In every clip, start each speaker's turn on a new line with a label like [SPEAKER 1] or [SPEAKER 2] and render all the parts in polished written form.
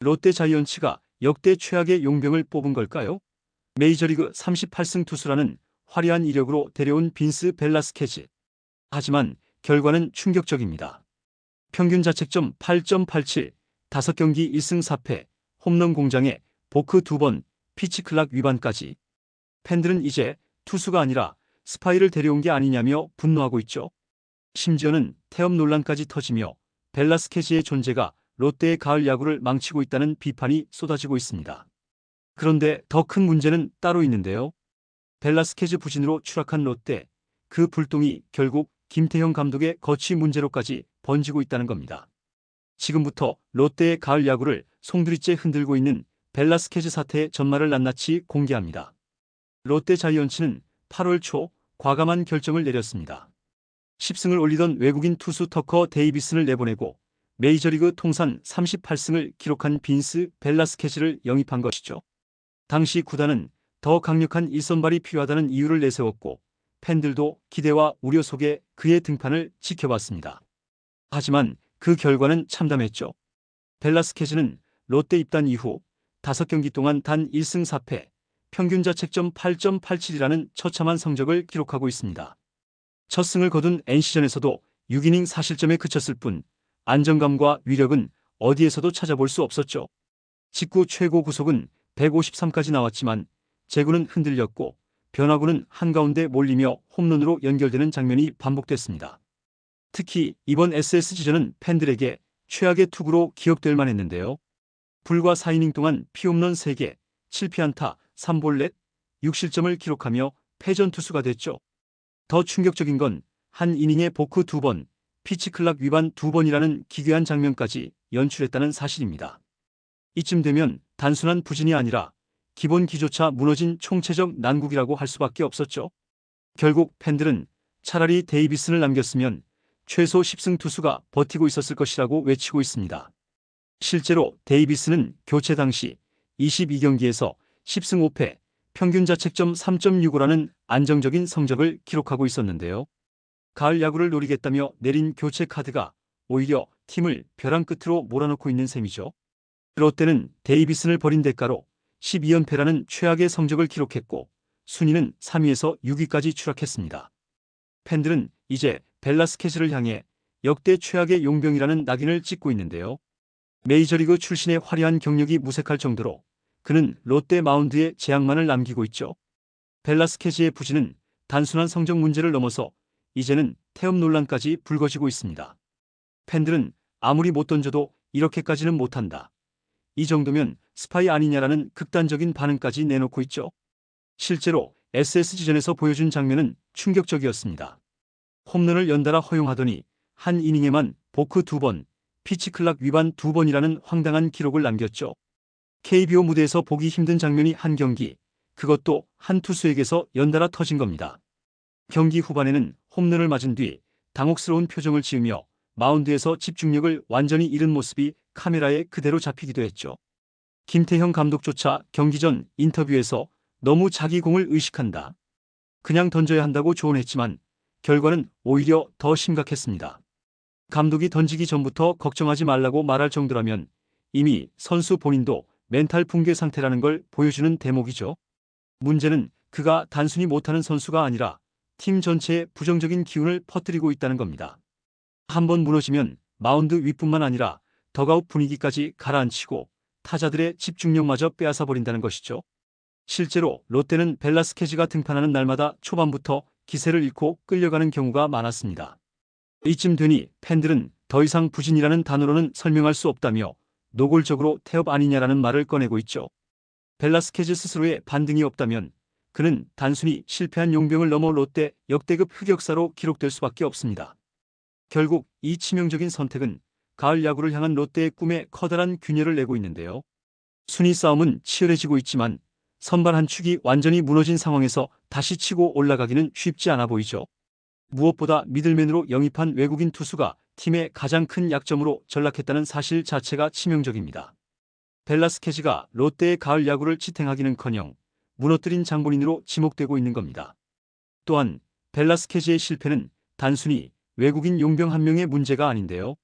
[SPEAKER 1] 롯데 자이언츠가 역대 최악의 용병을 뽑은 걸까요? 메이저리그 38승 투수라는 화려한 이력으로 데려온 빈스 벨라스케즈. 하지만 결과는 충격적입니다. 평균 자책점 8.87, 5경기 1승 4패, 홈런 공장에 보크 2번, 피치클락 위반까지. 팬들은 이제 투수가 아니라 스파이를 데려온 게 아니냐며 분노하고 있죠. 심지어는 태업 논란까지 터지며 벨라스케즈의 존재가 롯데의 가을 야구를 망치고 있다는 비판이 쏟아지고 있습니다. 그런데 더 큰 문제는 따로 있는데요. 벨라스케즈 부진으로 추락한 롯데, 그 불똥이 결국 김태형 감독의 거취 문제로까지 번지고 있다는 겁니다. 지금부터 롯데의 가을 야구를 송두리째 흔들고 있는 벨라스케즈 사태의 전말을 낱낱이 공개합니다. 롯데 자이언츠는 8월 초 과감한 결정을 내렸습니다. 10승을 올리던 외국인 투수 터커 데이비슨을 내보내고 메이저리그 통산 38승을 기록한 빈스 벨라스케즈를 영입한 것이죠. 당시 구단은 더 강력한 일선발이 필요하다는 이유를 내세웠고 팬들도 기대와 우려 속에 그의 등판을 지켜봤습니다. 하지만 그 결과는 참담했죠. 벨라스케즈는 롯데 입단 이후 5경기 동안 단 1승 4패, 평균 자책점 8.87이라는 처참한 성적을 기록하고 있습니다. 첫 승을 거둔 NC전에서도 6이닝 4실점에 그쳤을 뿐 안정감과 위력은 어디에서도 찾아볼 수 없었죠. 직구 최고 구속은 153까지 나왔지만 제구는 흔들렸고 변화구는 한가운데 몰리며 홈런으로 연결되는 장면이 반복됐습니다. 특히 이번 SSG전은 팬들에게 최악의 투구로 기억될 만했는데요. 불과 4이닝 동안 피홈런 3개, 7피안타, 3볼넷, 6실점을 기록하며 패전 투수가 됐죠. 더 충격적인 건 한 이닝에 보크 2번, 피치클락 위반 2번이라는 기괴한 장면까지 연출했다는 사실입니다. 이쯤 되면 단순한 부진이 아니라 기본 기조차 무너진 총체적 난국이라고 할 수밖에 없었죠. 결국 팬들은 차라리 데이비슨을 남겼으면 최소 10승 투수가 버티고 있었을 것이라고 외치고 있습니다. 실제로 데이비슨은 교체 당시 22경기에서 10승 5패, 평균 자책점 3.65라는 안정적인 성적을 기록하고 있었는데요. 가을 야구를 노리겠다며 내린 교체 카드가 오히려 팀을 벼랑 끝으로 몰아넣고 있는 셈이죠. 롯데는 데이비슨을 버린 대가로 12연패라는 최악의 성적을 기록했고 순위는 3위에서 6위까지 추락했습니다. 팬들은 이제 벨라스케즈를 향해 역대 최악의 용병이라는 낙인을 찍고 있는데요. 메이저리그 출신의 화려한 경력이 무색할 정도로 그는 롯데 마운드에 재앙만을 남기고 있죠. 벨라스케즈의 부진은 단순한 성적 문제를 넘어서 이제는 태업 논란까지 불거지고 있습니다. 팬들은 아무리 못 던져도 이렇게까지는 못한다. 이 정도면 스파이 아니냐라는 극단적인 반응까지 내놓고 있죠. 실제로 SSG전에서 보여준 장면은 충격적이었습니다. 홈런을 연달아 허용하더니 한 이닝에만 보크 2번, 피치클락 위반 2번이라는 황당한 기록을 남겼죠. KBO 무대에서 보기 힘든 장면이 한 경기, 그것도 한 투수에게서 연달아 터진 겁니다. 경기 후반에는 홈런을 맞은 뒤 당혹스러운 표정을 지으며 마운드에서 집중력을 완전히 잃은 모습이 카메라에 그대로 잡히기도 했죠. 김태형 감독조차 경기 전 인터뷰에서 너무 자기 공을 의식한다. 그냥 던져야 한다고 조언했지만 결과는 오히려 더 심각했습니다. 감독이 던지기 전부터 걱정하지 말라고 말할 정도라면 이미 선수 본인도 멘탈 붕괴 상태라는 걸 보여주는 대목이죠. 문제는 그가 단순히 못하는 선수가 아니라 팀 전체에 부정적인 기운을 퍼뜨리고 있다는 겁니다. 한번 무너지면 마운드 윗뿐만 아니라 덕아웃 분위기까지 가라앉히고 타자들의 집중력마저 빼앗아버린다는 것이죠. 실제로 롯데는 벨라스케즈가 등판하는 날마다 초반부터 기세를 잃고 끌려가는 경우가 많았습니다. 이쯤 되니 팬들은 더 이상 부진이라는 단어로는 설명할 수 없다며 노골적으로 태업 아니냐라는 말을 꺼내고 있죠. 벨라스케즈 스스로의 반등이 없다면 그는 단순히 실패한 용병을 넘어 롯데 역대급 흑역사로 기록될 수밖에 없습니다. 결국 이 치명적인 선택은 가을 야구를 향한 롯데의 꿈에 커다란 균열을 내고 있는데요. 순위 싸움은 치열해지고 있지만 선발 한 축이 완전히 무너진 상황에서 다시 치고 올라가기는 쉽지 않아 보이죠. 무엇보다 미들맨으로 영입한 외국인 투수가 팀의 가장 큰 약점으로 전락했다는 사실 자체가 치명적입니다. 벨라스케즈가 롯데의 가을 야구를 지탱하기는커녕 무너뜨린 장본인으로 지목되고 있는 겁니다. 또한 벨라스케즈의 실패는 단순히 외국인 용병 한 명의 문제가 아닌데요.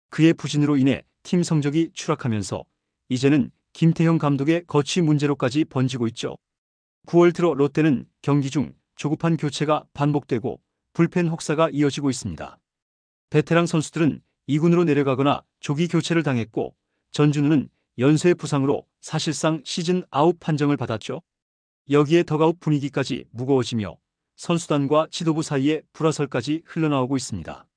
[SPEAKER 1] 그의 부진으로 인해 팀 성적이 추락하면서 이제는 김태형 감독의 거취 문제로까지 번지고 있죠. 9월 들어 롯데는 경기 중 조급한 교체가 반복되고 불펜 혹사가 이어지고 있습니다. 베테랑 선수들은 2군으로 내려가거나 조기 교체를 당했고 전준우는 연쇄 부상으로 사실상 시즌 아웃 판정을 받았죠. 여기에 더가웃 분위기까지 무거워지며 선수단과 지도부 사이에 불화설까지 흘러나오고 있습니다.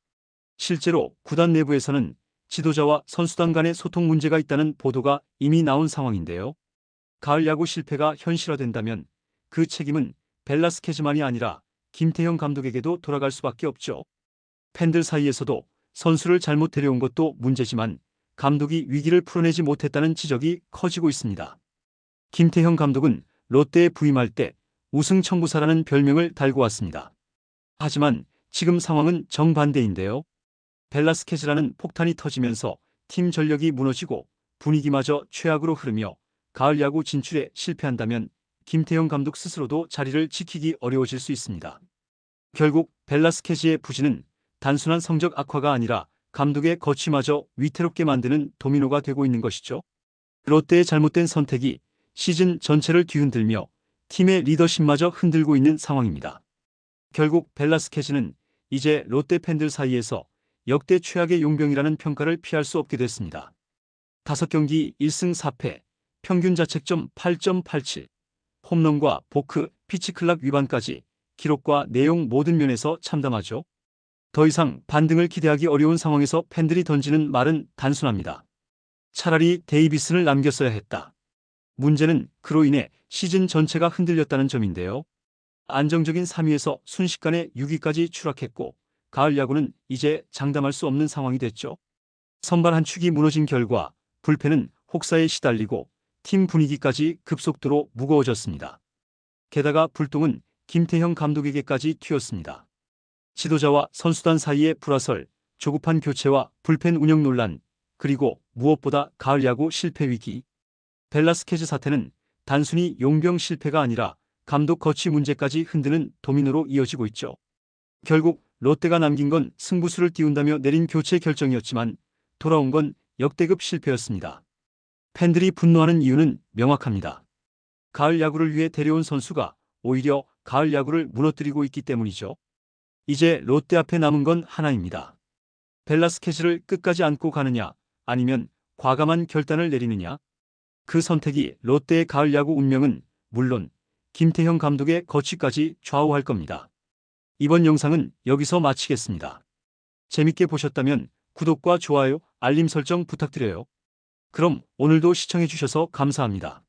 [SPEAKER 1] 실제로 구단 내부에서는 지도자와 선수단 간의 소통 문제가 있다는 보도가 이미 나온 상황인데요. 가을 야구 실패가 현실화된다면 그 책임은 벨라스케즈만이 아니라 김태형 감독에게도 돌아갈 수밖에 없죠. 팬들 사이에서도 선수를 잘못 데려온 것도 문제지만 감독이 위기를 풀어내지 못했다는 지적이 커지고 있습니다. 김태형 감독은 롯데에 부임할 때 우승 청부사라는 별명을 달고 왔습니다. 하지만 지금 상황은 정반대인데요. 벨라스케즈라는 폭탄이 터지면서 팀 전력이 무너지고 분위기마저 최악으로 흐르며 가을 야구 진출에 실패한다면 김태형 감독 스스로도 자리를 지키기 어려워질 수 있습니다. 결국 벨라스케즈의 부진은 단순한 성적 악화가 아니라 감독의 거취마저 위태롭게 만드는 도미노가 되고 있는 것이죠. 롯데의 잘못된 선택이 시즌 전체를 뒤흔들며 팀의 리더십마저 흔들고 있는 상황입니다. 결국 벨라스케즈는 이제 롯데 팬들 사이에서 역대 최악의 용병이라는 평가를 피할 수 없게 됐습니다. 5경기 1승 4패, 평균 자책점 8.87, 홈런과 포크, 피치클락 위반까지 기록과 내용 모든 면에서 참담하죠. 더 이상 반등을 기대하기 어려운 상황에서 팬들이 던지는 말은 단순합니다. 차라리 데이비슨을 남겼어야 했다. 문제는 그로 인해 시즌 전체가 흔들렸다는 점인데요. 안정적인 3위에서 순식간에 6위까지 추락했고 가을 야구는 이제 장담할 수 없는 상황이 됐죠. 선발 한 축이 무너진 결과 불펜은 혹사에 시달리고 팀 분위기까지 급속도로 무거워졌습니다. 게다가 불똥은 김태형 감독에게까지 튀었습니다. 지도자와 선수단 사이의 불화설, 조급한 교체와 불펜 운영 논란, 그리고 무엇보다 가을 야구 실패 위기. 벨라스케즈 사태는 단순히 용병 실패가 아니라 감독 거취 문제까지 흔드는 도미노로 이어지고 있죠. 결국 롯데가 남긴 건 승부수를 띄운다며 내린 교체 결정이었지만 돌아온 건 역대급 실패였습니다. 팬들이 분노하는 이유는 명확합니다. 가을 야구를 위해 데려온 선수가 오히려 가을 야구를 무너뜨리고 있기 때문이죠. 이제 롯데 앞에 남은 건 하나입니다. 벨라스케즈를 끝까지 안고 가느냐 아니면 과감한 결단을 내리느냐. 그 선택이 롯데의 가을 야구 운명은 물론 김태형 감독의 거취까지 좌우할 겁니다. 이번 영상은 여기서 마치겠습니다. 재밌게 보셨다면 구독과 좋아요, 알림 설정 부탁드려요. 그럼 오늘도 시청해주셔서 감사합니다.